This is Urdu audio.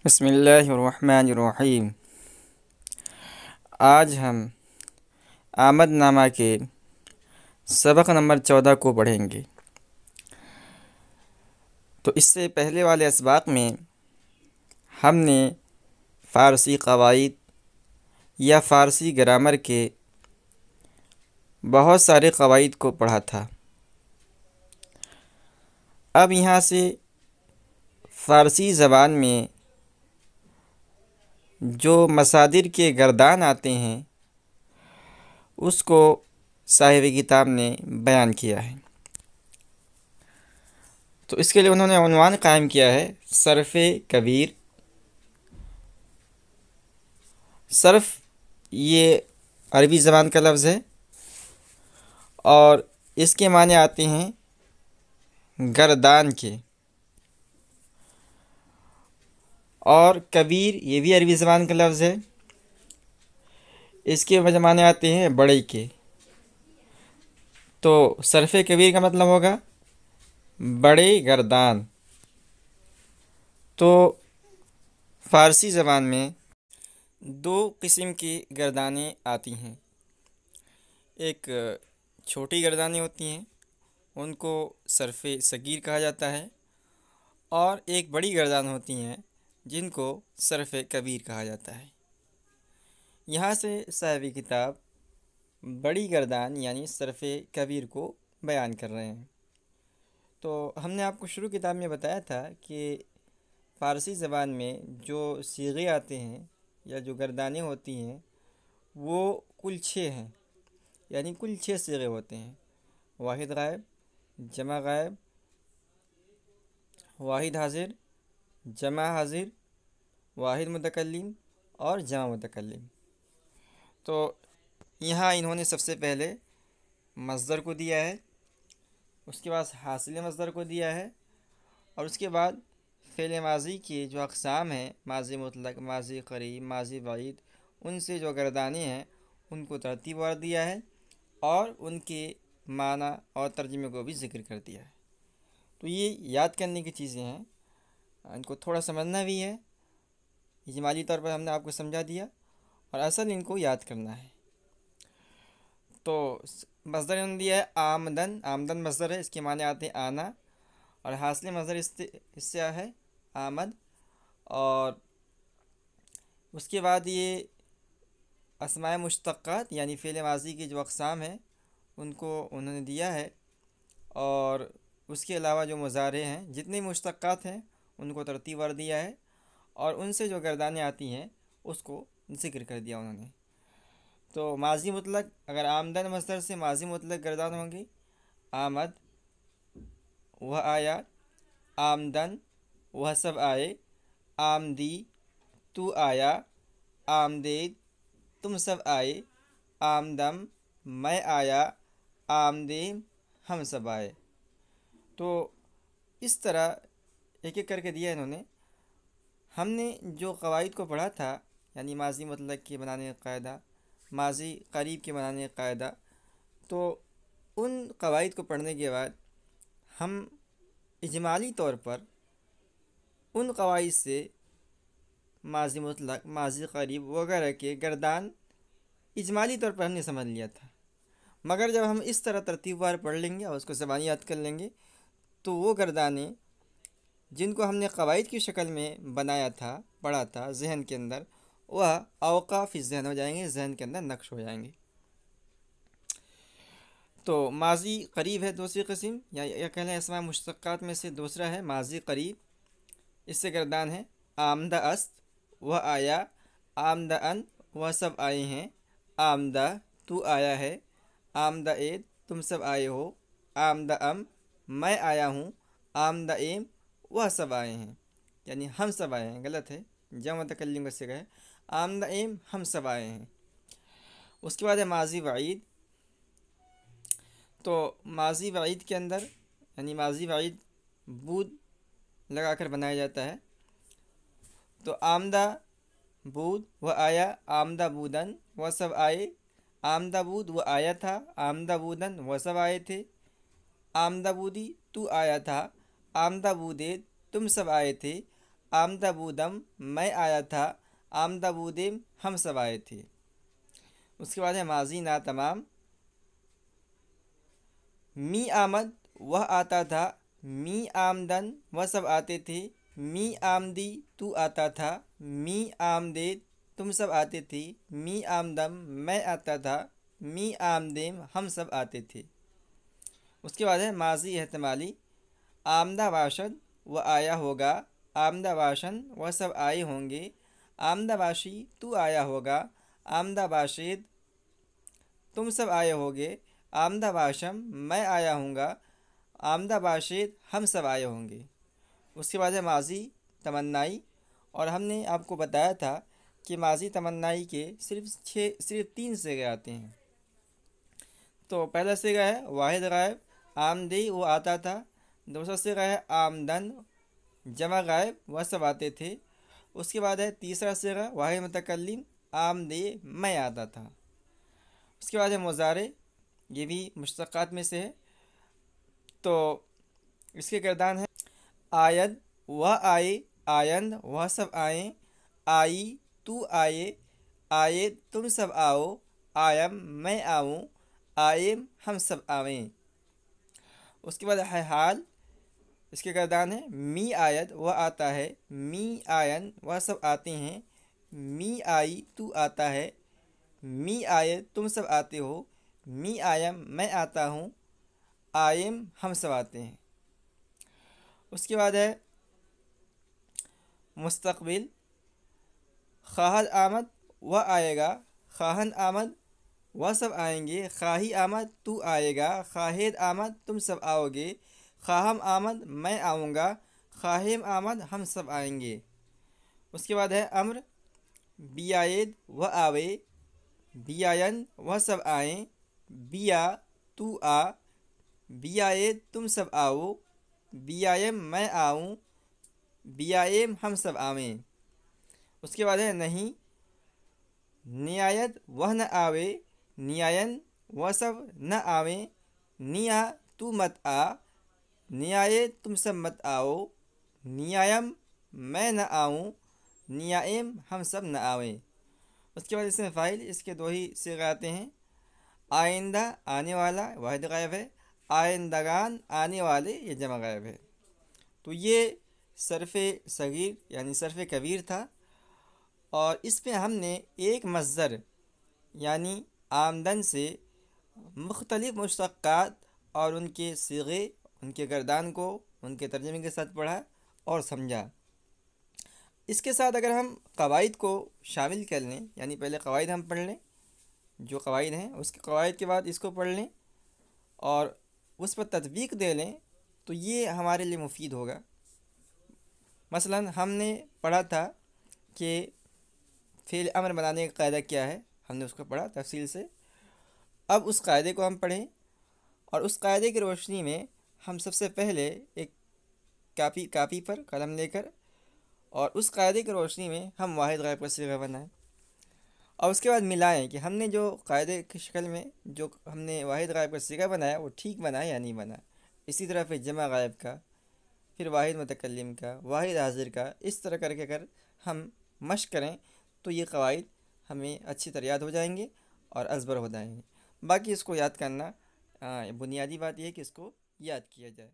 بسم اللہ الرحمن الرحیم۔ آج ہم آمد نامہ کے سبق نمبر 14 کو پڑھیں گے۔ تو اس سے پہلے والے اسباق میں ہم نے فارسی قواعد یا فارسی گرامر کے بہت سارے قواعد کو پڑھا تھا۔ اب یہاں سے فارسی زبان میں جو مصادر کے گردان آتے ہیں اس کو صاحب کتاب نے بیان کیا ہے۔ تو اس کے لیے انہوں نے عنوان قائم کیا ہے صرف کبیر۔ صرف یہ عربی زبان کا لفظ ہے اور اس کے معنی آتے ہیں گردان کے، اور کبیر یہ بھی عربی زبان کا لفظ ہے، اس کے معنی آتے ہیں بڑے کے۔ تو صرف کبیر کا مطلب ہوگا بڑے گردان۔ تو فارسی زبان میں دو قسم کی گردانیں آتی ہیں، ایک چھوٹی گردانیں ہوتی ہیں ان کو صرف صغیر کہا جاتا ہے، اور ایک بڑی گردان ہوتی ہیں جن کو صرف کبیر کہا جاتا ہے۔ یہاں سے صاحب کتاب بڑی گردان یعنی صرف کبیر کو بیان کر رہے ہیں۔ تو ہم نے آپ کو شروع کتاب میں بتایا تھا کہ فارسی زبان میں جو صیغے آتے ہیں یا جو گردانیں ہوتی ہیں وہ کل 6 ہیں، یعنی کل 6 صیغے ہوتے ہیں: واحد غائب، جمع غائب، واحد حاضر، جمع حاضر، واحد متکلم اور جمع متکلم۔ تو یہاں انہوں نے سب سے پہلے مصدر کو دیا ہے، اس کے بعد حاصل مصدر کو دیا ہے، اور اس کے بعد فعل ماضی کی جو اقسام ہیں ماضی مطلق، ماضی قریب، ماضی بعید، ان سے جو گردانیں ہیں ان کو ترتیب وار دیا ہے اور ان کے معنی اور ترجمے کو بھی ذکر کر دیا ہے۔ تو یہ یاد کرنے کی چیزیں ہیں، ان کو تھوڑا سمجھنا بھی ہے۔ اجمالی طور پر ہم نے آپ کو سمجھا دیا اور اصل ان کو یاد کرنا ہے۔ تو مصدر انہوں نے دیا ہے آمدن۔ آمدن مصدر ہے، اس کے معنی آتے ہیں آنا، اور حاصل مصدر اس سے ہے آمد، اور اس کے بعد یہ اسماء مشتقات یعنی فعل ماضی کی جو اقسام ہیں ان کو انہوں نے دیا ہے، اور اس کے علاوہ جو مضارع ہیں جتنے مشتقات ہیں ان کو ترتیب وار دیا ہے، اور ان سے جو گردانیں آتی ہیں اس کو ذکر کر دیا انہوں نے۔ تو ماضی مطلق، اگر آمدن مصدر سے ماضی مطلق گردان ہوں گی: آمد، وہ آیا، آمدن، وہ سب آئے، آمدی، تو آیا، آمدید، تم سب آئے، آمدم، میں آیا، آمدیم، ہم سب آئے۔ تو اس طرح ایک ایک کر کے دیا انہوں نے۔ ہم نے جو قواعد کو پڑھا تھا یعنی ماضی مطلق کے بنانے کا قاعدہ، ماضی قریب کے بنانے کا قاعدہ، تو ان قواعد کو پڑھنے کے بعد ہم اجمالی طور پر ان قواعد سے ماضی مطلق، ماضی قریب وغیرہ کے گردان اجمالی طور پر ہم نے سمجھ لیا تھا، مگر جب ہم اس طرح ترتیب وار پڑھ لیں گے اور اس کو زبانی یاد کر لیں گے تو وہ گردانیں جن کو ہم نے قواعد کی شکل میں بنایا تھا، پڑھا تھا ذہن کے اندر، وہ اوقاف ذہن ہو جائیں گے، ذہن کے اندر نقش ہو جائیں گے۔ تو ماضی قریب ہے دوسری قسم، یا کہہ لیں اسماء مشتقات میں سے دوسرا ہے ماضی قریب۔ اس سے گردان ہے آمدہ است، وہ آیا، آمدہ ان، وہ سب آئے ہیں، آمدہ، تو آیا ہے، آمدہ عید، تم سب آئے ہو، آمدہ ام، میں آیا ہوں، آمدہ ایم، وہ سب آئے ہیں، یعنی ہم سب آئے ہیں، غلط ہے، جمع متکلم کا صیغہ ہے، آمدہ ایم، ہم سب آئے ہیں۔ اس کے بعد ہے ماضی بعید۔ تو ماضی بعید کے اندر یعنی ماضی بعید بود لگا کر بنایا جاتا ہے۔ تو آمدہ بود، وہ آیا، آمدہ بودن، وہ سب آئے، آمدہ بود، وہ آیا تھا، آمدہ بودن، وہ سب آئے تھے، آمدہ بودی، تو آیا تھا، آمدہ بودید، تم سب آئے تھے، آمدہ بودم میں آیا تھا، آمدہ بودم ہم سب آئے تھے۔ اس کے بعد ہے ماضی ناتمام، می آمد وہ آتا تھا، می آمدن وہ سب آتے تھے، می آمدی تو آتا تھا، می آمدید تم سب آتے تھے، می آمدم میں آتا تھا، می آمدیم ہم سب آتے تھے۔ اس کے بعد ہے ماضی احتمالی، آمدہ باشد وہ آیا ہوگا، آمدہ باشن وہ سب آئے ہوں گے، آمدہ باشی تو آیا ہوگا، آمدہ باشد تم سب آئے ہوگے، آمدہ باشم میں آیا ہوں گا، آمدہ باشد ہم سب آئے ہوں گے۔ اس کے بعد ہے ماضی تمنائی، اور ہم نے آپ کو بتایا تھا کہ ماضی تمنائی کے صرف 3 صیغے آتے ہیں۔ تو پہلا صیغہ ہے واحد غائب، آمدی وہ آتا تھا۔ دوسرا صیغہ ہے آمدن، جمع غائب وہ سب آتے تھے۔ اس کے بعد ہے تیسرا صیغہ واحد متکلم، آمدی میں آتا تھا۔ اس کے بعد ہے مضارع، یہ بھی مشتقات میں سے ہے۔ تو اس کے گردان ہے آید وہ آئے، آیند وہ سب آئیں، آئی تو آئے، آئے تم سب آؤ، آیم میں آؤں، آئم ہم سب آویں۔ اس کے بعد ہے حال، اس کے گردان ہے می آید وہ آتا ہے، می آین وہ سب آتے ہیں، می آئی تو آتا ہے، می آئے تم سب آتے ہو، می آیم میں آتا ہوں، آئم ہم سب آتے ہیں۔ اس کے بعد ہے مستقبل، خواہد آمد وہ آئے گا، خواہن آمد وہ سب آئیں گے، خواہی آمد تو آئے گا، خواہد آمد تم سب آؤ گے، خواہم آمد میں آؤں گا، خواہم آمد ہم سب آئیں گے۔ اس کے بعد ہے امر، بیاید وہ آوے، بیاین وہ سب آئیں، بیا تو آ، بیاید تم سب آؤ، بیایم میں آؤں، بیایم ہم سب آویں۔ اس کے بعد ہے نہیں، نیایت وہ نہ آوے، نیاین وہ سب نہ آویں، نیا تو مت آ، نیائے تم سب مت آؤ، نیایم میں نہ آؤں، نیائم ہم سب نہ آویں۔ اس کے بعد اس میں فاعل، اس کے 2 ہی صیغے آتے ہیں، آئندہ آنے والا واحد غائب ہے، آئندگان آنے والے یہ جمع غائب ہے۔ تو یہ صرف صغیر یعنی صرف کبیر تھا، اور اس پہ ہم نے ایک مصدر یعنی آمدن سے مختلف مشتقات اور ان کے صیغے، ان کے گردان کو ان کے ترجمے کے ساتھ پڑھا اور سمجھا۔ اس کے ساتھ اگر ہم قواعد کو شامل کر لیں، یعنی پہلے قواعد ہم پڑھ لیں، جو قواعد ہیں اس کے قواعد کے بعد اس کو پڑھ لیں اور اس پر تطبیق دے لیں، تو یہ ہمارے لیے مفید ہوگا۔ مثلا ہم نے پڑھا تھا کہ فعل امر بنانے کا قاعدہ کیا ہے، ہم نے اس کو پڑھا تفصیل سے۔ اب اس قاعدے کو ہم پڑھیں، اور اس قاعدے کی روشنی میں ہم سب سے پہلے ایک کاپی پر قلم لے کر، اور اس قاعدے کی روشنی میں ہم واحد غائب کا صیغہ بنائیں، اور اس کے بعد ملائیں کہ ہم نے جو قاعدے کی شکل میں جو ہم نے واحد غائب کا صیغہ بنایا وہ ٹھیک بنا یا نہیں بنا۔ اسی طرح پھر جمع غائب کا، پھر واحد متکلم کا، واحد حاضر کا، اس طرح کر کے اگر ہم مشق کریں تو یہ قواعد ہمیں اچھی طرح یاد ہو جائیں گے اور ازبر ہو جائیں گے۔ باقی اس کو یاد کرنا، بنیادی بات یہ ہے کہ اس کو یاد کیا جائے۔